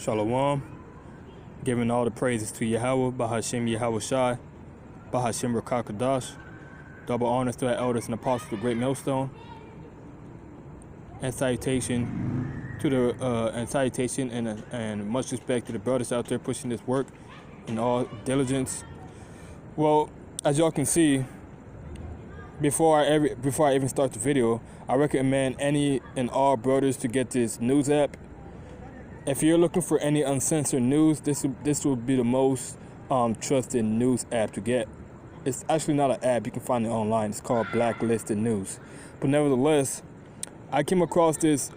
Shalom. Giving all the praises to Yahweh, Bahashem Yahweh Shai, Bahashem Rakakadash. Double honors to our elders and apostles of the Great Millstone. And salutation to the and much respect to the brothers out there pushing this work in all diligence. Well, as y'all can see, before I even start the video, I recommend any and all brothers to get this news app. If you're looking for any uncensored news, this will be the most trusted news app to get. It's actually not an app, you can find it online. It's called Blacklisted News. But nevertheless, I came across this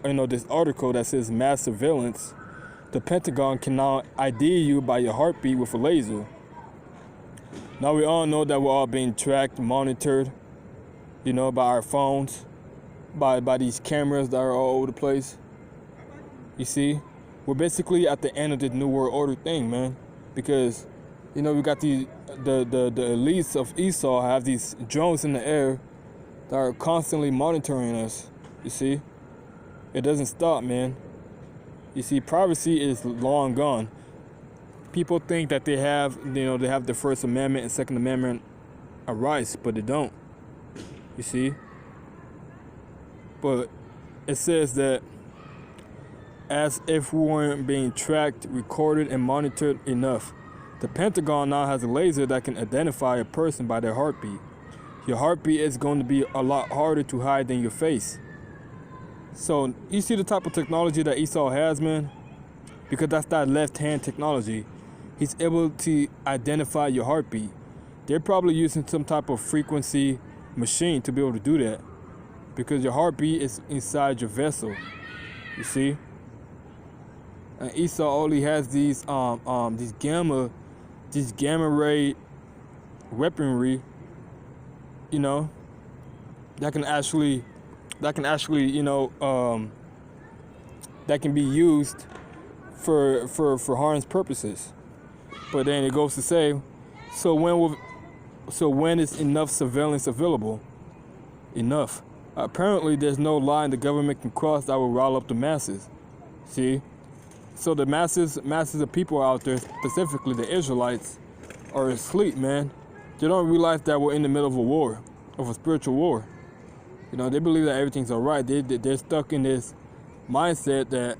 article that says mass surveillance. The Pentagon can now ID you by your heartbeat with a laser. Now we all know that we're all being tracked, monitored, by our phones, by these cameras that are all over the place. You see, we're basically at the end of this New World Order thing, man. Because, we got the elites of Esau have these drones in the air that are constantly monitoring us. You see, it doesn't stop, man. You see, privacy is long gone. People think that they have the First Amendment and Second Amendment rights, but they don't. You see, but it says that as if we weren't being tracked, recorded, and monitored enough, the Pentagon now has a laser that can identify a person by their heartbeat. Your heartbeat is going to be a lot harder to hide than your face. So you see the type of technology that Esau has, man? Because that's that left-hand technology. He's able to identify your heartbeat. They're probably using some type of frequency machine to be able to do that. Because your heartbeat is inside your vessel. You see? And Esau only has these gamma ray weaponry, that can be used for harm's purposes. But then it goes to say, so when is enough surveillance available? Enough. Apparently there's no line the government can cross that will rile up the masses. See? So the masses of people out there, specifically the Israelites, are asleep, man. They don't realize that we're in the middle of a war, of a spiritual war. They believe that everything's all right. They're stuck in this mindset that,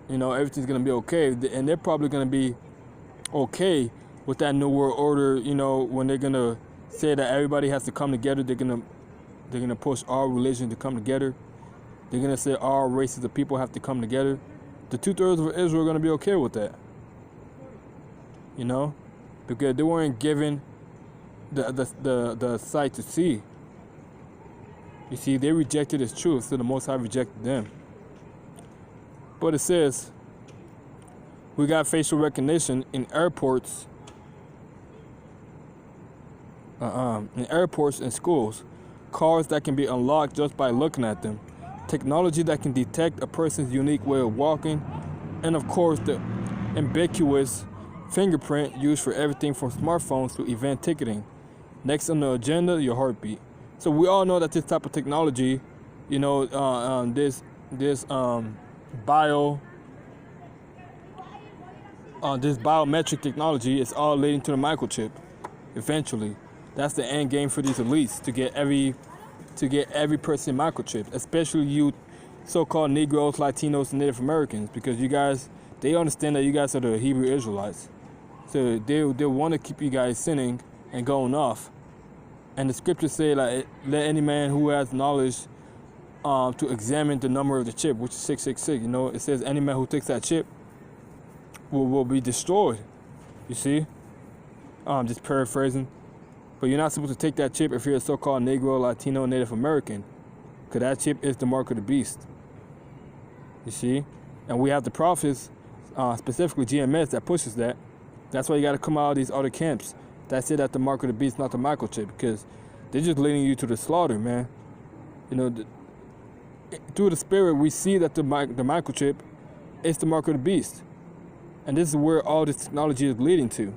everything's going to be okay. And they're probably going to be okay with that New World Order, when they're going to say that everybody has to come together. They're going to push all religions to come together. They're going to say all races of people have to come together. The 2/3 of Israel are going to be okay with that. Because they weren't given the sight to see. You see, they rejected His truth, so the Most High rejected them. But it says, we got facial recognition in airports, and schools, cars that can be unlocked just by looking at them, technology that can detect a person's unique way of walking, and of course the ubiquitous fingerprint used for everything from smartphones to event ticketing. Next on the agenda, your heartbeat. So we all know that this type of technology, this biometric technology is all leading to the microchip. Eventually, that's the end game for these elites, to get every person microchip, especially you so-called Negroes, Latinos, and Native Americans, because they understand that you guys are the Hebrew Israelites. So they want to keep you guys sinning and going off. And the scriptures say, like, let any man who has knowledge to examine the number of the chip, which is 666. It says any man who takes that chip will be destroyed. You see? Just paraphrasing. But you're not supposed to take that chip if you're a so-called Negro, Latino, Native American. Because that chip is the mark of the beast. You see? And we have the prophets, specifically GMS, that pushes that. That's why you got to come out of these other camps. That's it, at the mark of the beast, not the microchip. Because they're just leading you to the slaughter, man. Through the spirit, we see that the microchip is the mark of the beast. And this is where all this technology is leading to.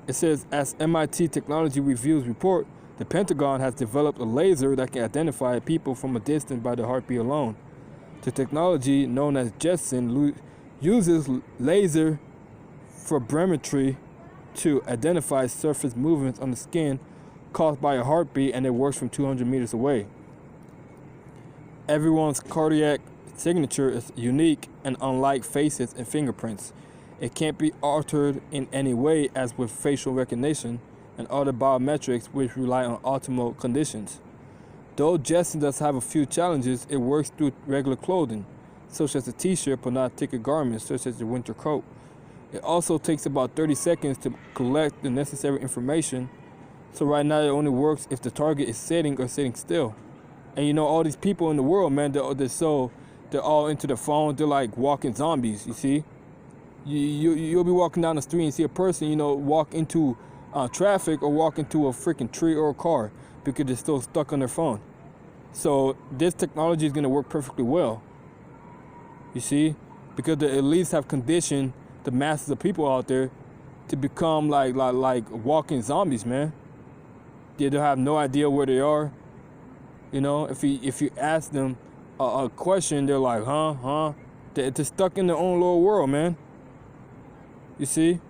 It says, as MIT Technology Reviews report, the Pentagon has developed a laser that can identify people from a distance by the heartbeat alone. The technology, known as Jetson, uses laser photogrammetry to identify surface movements on the skin caused by a heartbeat, and it works from 200 meters away. Everyone's cardiac signature is unique and unlike faces and fingerprints. It can't be altered in any way as with facial recognition and other biometrics which rely on optimal conditions. Though Jetson does have a few challenges, it works through regular clothing, such as a t-shirt, but not thicker garments such as the winter coat. It also takes about 30 seconds to collect the necessary information, so right now it only works if the target is sitting or sitting still. And you know, all these people in the world, man, they're all into the phone. They're like walking zombies, you see. You'll be walking down the street and see a person, you know, walk into traffic or walk into a freaking tree or a car because they're still stuck on their phone. So this technology is going to work perfectly well, you see, because the elites have conditioned the masses of people out there to become like walking zombies, man. They don't have no idea where they are. You know, if you ask them a question, they're like, huh? They're stuck in their own little world, man. You see?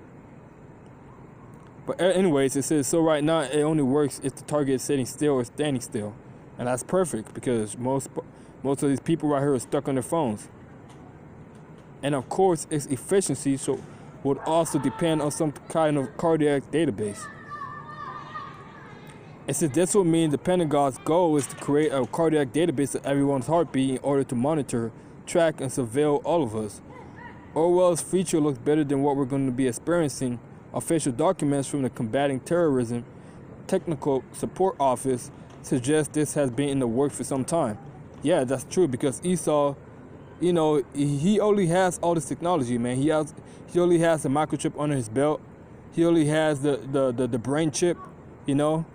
But anyways, it says, so right now it only works if the target is sitting still or standing still. And that's perfect because most of these people right here are stuck on their phones. And of course, its efficiency would also depend on some kind of cardiac database. It says this would mean the Pentagon's goal is to create a cardiac database of everyone's heartbeat in order to monitor, track, and surveil all of us. Orwell's future looks better than what we're going to be experiencing. Official documents from the Combating Terrorism Technical Support Office suggest this has been in the works for some time. Yeah, that's true because Esau, you know, he only has all this technology, man. He only has the microchip under his belt. He only has the brain chip, you know.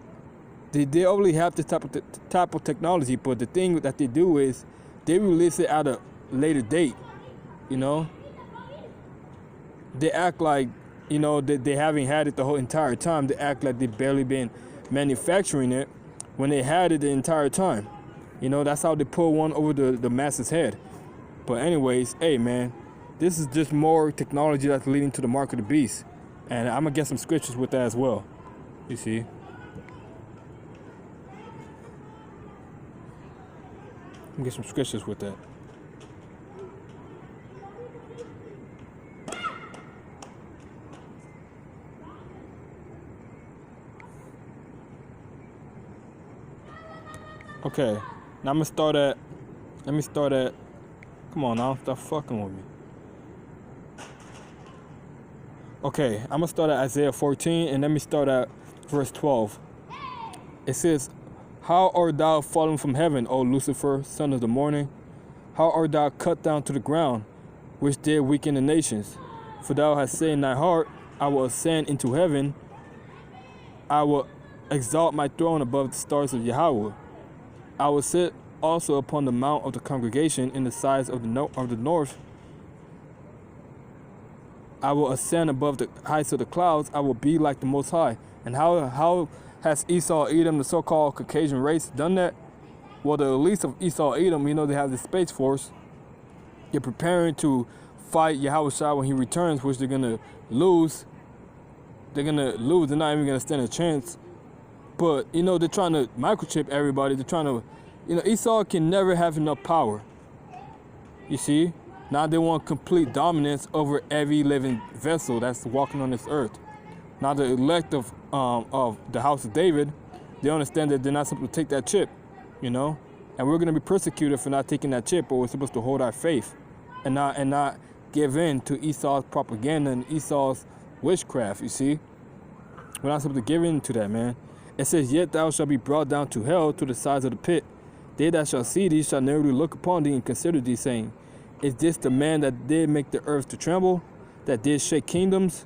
They only have this type of technology, but the thing that they do is they release it at a later date, you know. They act like, you know, they haven't had it the whole entire time. They act like they've barely been manufacturing it when they had it the entire time. You know, that's how they pull one over the masses' head. But anyways, hey, man, this is just more technology that's leading to the mark of the beast. And I'm going to get some scriptures with that as well, you see. Get some scriptures with that. Okay, now let me start at, come on now, stop fucking with me. Okay, I'm gonna start at Isaiah 14 and let me start at verse 12. It says, how art thou fallen from heaven, O Lucifer, son of the morning? How art thou cut down to the ground, which did weaken the nations? For thou hast said in thy heart, I will ascend into heaven. I will exalt my throne above the stars of Yahweh. I will sit also upon the mount of the congregation in the sides of the north. I will ascend above the heights of the clouds. I will be like the Most High. And how has Esau, Edom, the so-called Caucasian race, done that? Well, the elites of Esau, Edom, you know, they have the Space Force. They're preparing to fight Yahushua when he returns, which they're going to lose. They're going to lose. They're not even going to stand a chance. But, you know, they're trying to microchip everybody. They're trying to, you know, Esau can never have enough power. You see? Now they want complete dominance over every living vessel that's walking on this earth. Now the elect of the house of David, they understand that they're not supposed to take that chip, you know? And we're going to be persecuted for not taking that chip, but we're supposed to hold our faith and not give in to Esau's propaganda and Esau's witchcraft, you see? We're not supposed to give in to that, man. It says, yet thou shalt be brought down to hell, to the sides of the pit. They that shall see thee shall narrowly look upon thee and consider thee, saying, is this the man that did make the earth to tremble, that did shake kingdoms,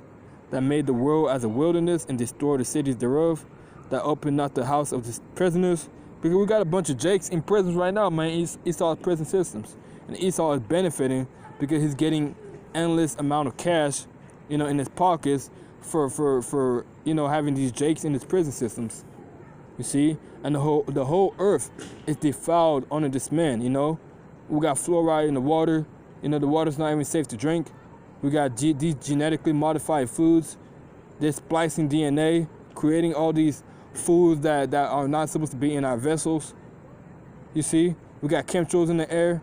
that made the world as a wilderness and destroyed the cities thereof, that opened not the house of the prisoners? Because we got a bunch of Jakes in prisons right now, man. Esau's prison systems. And Esau is benefiting because he's getting endless amount of cash, you know, in his pockets for you know, having these Jakes in his prison systems. You see? And the whole earth is defiled under this man, you know? We got fluoride in the water, You know, the water's not even safe to drink. We got these genetically modified foods. They're splicing DNA, creating all these foods that are not supposed to be in our vessels. You see, we got chemtrails in the air.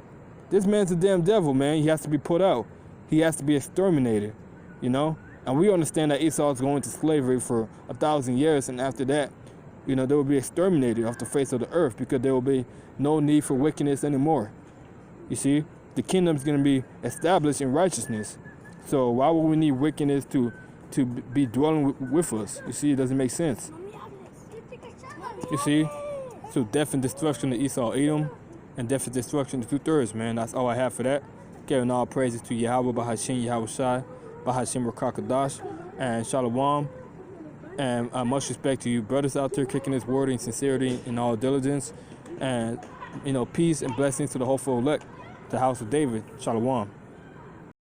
This man's a damn devil, man. He has to be put out. He has to be exterminated, you know? And we understand that Esau is going into slavery for 1,000 years, and after that, you know, they will be exterminated off the face of the earth because there will be no need for wickedness anymore. You see, the kingdom's going to be established in righteousness. So why would we need wickedness to be dwelling with us? You see, it doesn't make sense. You see? So death and destruction to Esau, Edom, and death and destruction to 2/3, man. That's all I have for that. Giving all praises to Yahweh, Bahashim, Yahweh Shai, Bahashim Rakakadash, and Shalom. And much respect to you brothers out there kicking this word in sincerity and all diligence. And, you know, peace and blessings to the hopeful elect, the house of David. Shalom.